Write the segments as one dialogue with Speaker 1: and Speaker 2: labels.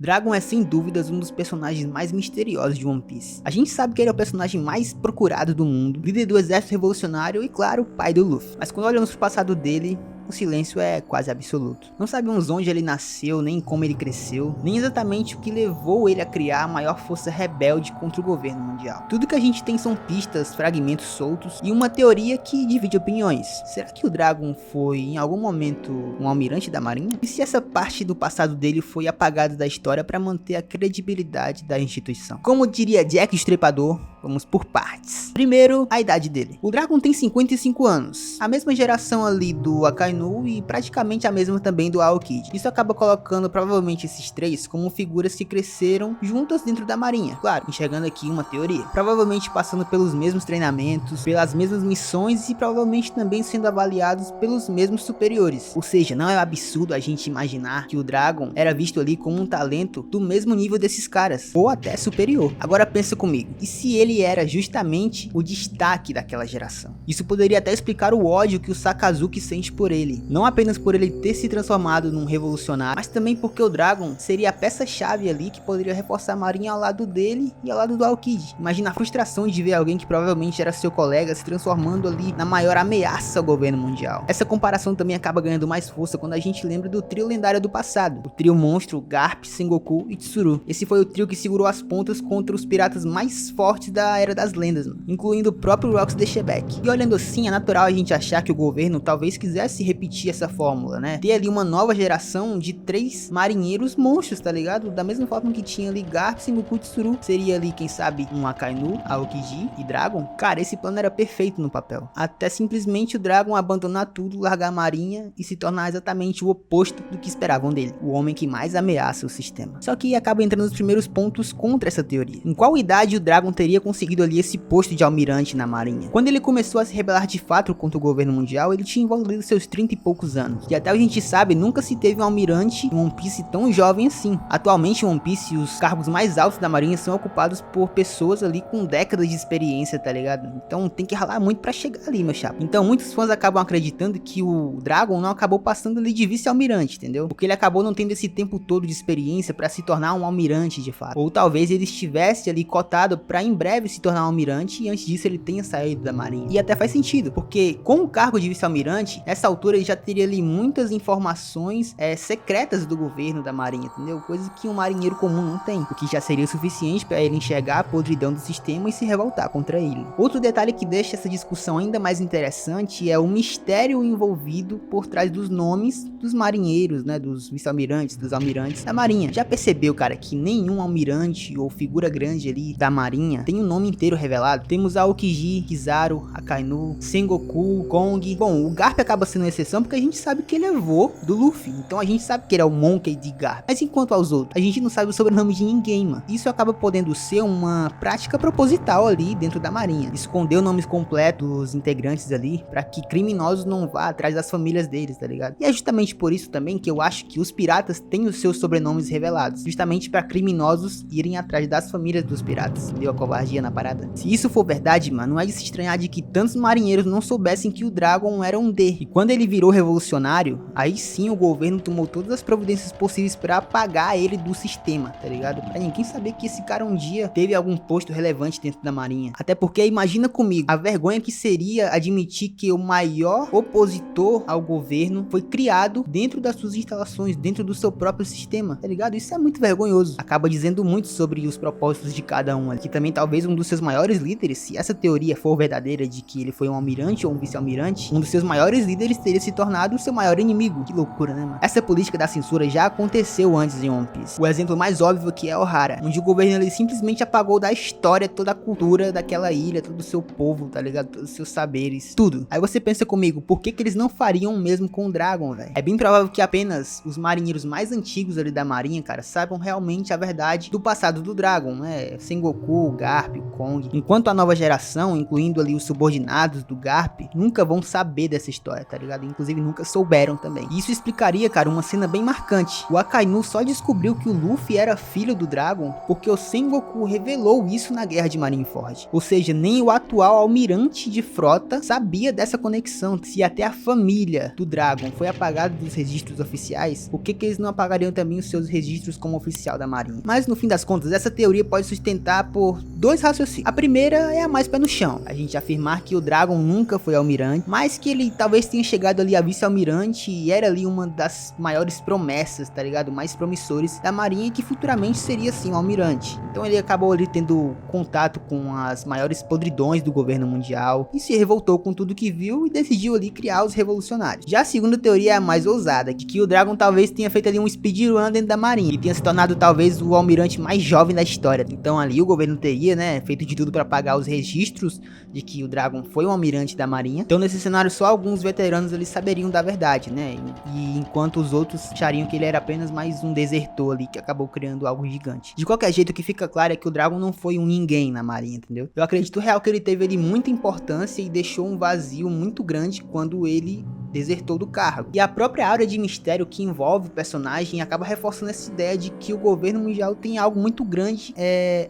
Speaker 1: Dragon é sem dúvidas um dos personagens mais misteriosos de One Piece. A gente sabe que ele é o personagem mais procurado do mundo, líder do exército revolucionário e, claro, pai do Luffy. Mas quando olhamos pro passado dele, o silêncio é quase absoluto. Não sabemos onde ele nasceu, nem como ele cresceu, nem exatamente o que levou ele a criar a maior força rebelde contra o governo mundial. Tudo que a gente tem são pistas, fragmentos soltos e uma teoria que divide opiniões. Será que o Dragon foi, em algum momento, um almirante da marinha? E se essa parte do passado dele foi apagada da história para manter a credibilidade da instituição? Como diria Jack Estripador, vamos por partes. Primeiro, a idade dele. O Dragon tem 55 anos, a mesma geração ali do Akainu e praticamente a mesma também do Aokiji. Isso acaba colocando provavelmente esses três como figuras que cresceram juntas dentro da marinha. Claro, enxergando aqui uma teoria. Provavelmente passando pelos mesmos treinamentos, pelas mesmas missões e provavelmente também sendo avaliados pelos mesmos superiores. Ou seja, não é absurdo a gente imaginar que o Dragon era visto ali como um talento do mesmo nível desses caras, ou até superior. Agora pensa comigo, e se ele era justamente o destaque daquela geração? Isso poderia até explicar o ódio que o Sakazuki sente por ele. Não apenas por ele ter se transformado num revolucionário, mas também porque o Dragon seria a peça-chave ali que poderia reforçar a marinha ao lado dele e ao lado do Aokiji. Imagina a frustração de ver alguém que provavelmente era seu colega se transformando ali na maior ameaça ao governo mundial. Essa comparação também acaba ganhando mais força quando a gente lembra do trio lendário do passado. O trio monstro, Garp, Sengoku e Tsuru. Esse foi o trio que segurou as pontas contra os piratas mais fortes da Era das Lendas, incluindo o próprio Rox the Shebeck. E olhando assim, é natural a gente achar que o governo talvez quisesse repetir essa fórmula, né? Ter ali uma nova geração de 3 marinheiros monstros, tá ligado? Da mesma forma que tinha ali Garp, Sengoku e Tsuru. Seria ali, quem sabe, um Akainu, Aokiji e Dragon. Cara, esse plano era perfeito no papel. Até simplesmente o Dragon abandonar tudo, largar a marinha e se tornar exatamente o oposto do que esperavam dele. O homem que mais ameaça o sistema. Só que acaba entrando nos primeiros pontos contra essa teoria. Em qual idade o Dragon teria conseguido ali esse posto de almirante na marinha? Quando ele começou a se rebelar de fato contra o governo mundial, ele tinha envolvido seus 30 e poucos anos. E até a gente sabe, nunca se teve um almirante em One Piece tão jovem assim. Atualmente em One Piece, os cargos mais altos da marinha são ocupados por pessoas ali com décadas de experiência, tá ligado? Então tem que ralar muito pra chegar ali, meu chapa. Então muitos fãs acabam acreditando que o Dragon não acabou passando ali de vice-almirante, entendeu? Porque ele acabou não tendo esse tempo todo de experiência pra se tornar um almirante de fato. Ou talvez ele estivesse ali cotado pra em breve se tornar um almirante e antes disso ele tenha saído da marinha. E até faz sentido, porque com o cargo de vice-almirante, nessa altura ele já teria ali muitas informações secretas do governo da marinha, entendeu? Coisa que um marinheiro comum não tem, o que já seria o suficiente para ele enxergar a podridão do sistema e se revoltar contra ele. Outro detalhe que deixa essa discussão ainda mais interessante é o mistério envolvido por trás dos nomes dos marinheiros, né, dos vice-almirantes, dos almirantes da marinha. Já percebeu, cara, que nenhum almirante ou figura grande ali da marinha tem o nome inteiro revelado? Temos Aokiji, Kizaru, Akainu, Sengoku, Kong. Bom, o Garp acaba sendo uma exceção porque a gente sabe que ele é vô do Luffy, então a gente sabe que ele é o Monkey D. Garp. Mas enquanto aos outros, a gente não sabe o sobrenome de ninguém, mano. Isso acaba podendo ser uma prática proposital ali dentro da marinha, esconder os nomes completos dos integrantes ali, pra que criminosos não vá atrás das famílias deles, tá ligado? E é justamente por isso também que eu acho que os piratas têm os seus sobrenomes revelados, justamente pra criminosos irem atrás das famílias dos piratas. Deu a covardia na parada? Se isso for verdade, mano, não é de se estranhar de que tantos marinheiros não soubessem que o Dragon era um D. E quando ele virou revolucionário, aí sim o governo tomou todas as providências possíveis pra apagar ele do sistema, tá ligado? Pra ninguém saber que esse cara um dia teve algum posto relevante dentro da marinha. Até porque imagina comigo a vergonha que seria admitir que o maior opositor ao governo foi criado dentro das suas instalações, dentro do seu próprio sistema, tá ligado? Isso é muito vergonhoso. Acaba dizendo muito sobre os propósitos de cada um ali. Que também talvez um dos seus maiores líderes, se essa teoria for verdadeira de que ele foi um almirante ou um vice-almirante, um dos seus maiores líderes teria se tornado o seu maior inimigo. Que loucura, né, mano? Essa política da censura já aconteceu antes em One Piece. O exemplo mais óbvio que é Ohara, onde o governo ele simplesmente apagou da história toda a cultura daquela ilha, todo o seu povo, tá ligado? Todos os seus saberes, tudo. Aí você pensa comigo, por que eles não fariam o mesmo com o Dragon, velho? É bem provável que apenas os marinheiros mais antigos ali da marinha, cara, saibam realmente a verdade do passado do Dragon, né? Sengoku, o Garp, o Kong. Enquanto a nova geração, incluindo ali os subordinados do Garp, nunca vão saber dessa história, tá ligado? inclusive nunca souberam também. E isso explicaria, cara, uma cena bem marcante. O Akainu só descobriu que o Luffy era filho do Dragon porque o Sengoku revelou isso na Guerra de Marineford. Ou seja, nem o atual almirante de frota sabia dessa conexão. Se até a família do Dragon foi apagada dos registros oficiais, por que eles não apagariam também os seus registros como oficial da Marinha? Mas no fim das contas, essa teoria pode sustentar por dois raciocínios. A primeira é a mais pé no chão, a gente afirmar que o Dragon nunca foi almirante, mas que ele talvez tenha chegado ali a vice-almirante e era ali uma das maiores promessas, tá ligado? Mais promissores da Marinha e que futuramente seria sim um almirante. Então ele acabou ali tendo contato com as maiores podridões do governo mundial e se revoltou com tudo que viu e decidiu ali criar os revolucionários. Já a segunda teoria é a mais ousada, de que o Dragon talvez tenha feito ali um speedrun dentro da Marinha e tenha se tornado talvez o almirante mais jovem da história. Então ali o governo teria, né, feito de tudo para apagar os registros de que o Dragon foi um almirante da Marinha. Então nesse cenário só alguns veteranos ali saberiam da verdade, né, e enquanto os outros achariam que ele era apenas mais um desertor ali que acabou criando algo gigante. De qualquer jeito, o que fica claro é que o Dragon não foi um ninguém na Marinha, entendeu? Eu acredito real que ele teve ali muita importância e deixou um vazio muito grande quando ele desertou do cargo. E a própria aura de mistério que envolve o personagem acaba reforçando essa ideia de que o governo mundial tem algo muito grande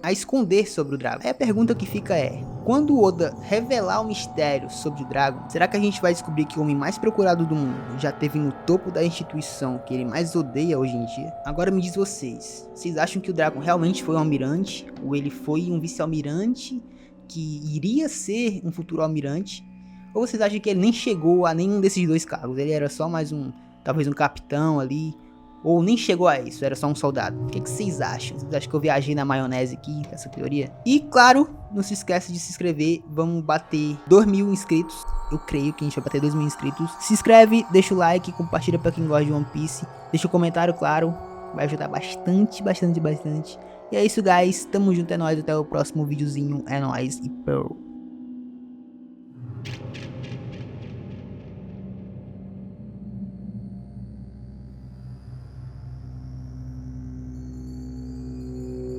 Speaker 1: a esconder sobre o Dragon. Aí a pergunta que fica é: quando o Oda revelar o mistério sobre o Dragon, será que a gente vai descobrir que o homem mais procurado do mundo já esteve no topo da instituição que ele mais odeia hoje em dia? Agora me diz vocês acham que o Dragon realmente foi um almirante? Ou ele foi um vice-almirante que iria ser um futuro almirante? Ou vocês acham que ele nem chegou a nenhum desses dois cargos? Ele era só mais talvez um capitão ali, ou nem chegou a isso, era só um soldado? O que vocês acham? Vocês acham que eu viajei na maionese aqui, essa teoria? E claro, não se esqueça de se inscrever, vamos bater 2.000 inscritos. Eu creio que a gente vai bater 2.000 inscritos. Se inscreve, deixa o like, compartilha pra quem gosta de One Piece. Deixa um comentário, claro, vai ajudar bastante. E é isso, guys, tamo junto, é nóis, até o próximo videozinho, é nóis e pearl.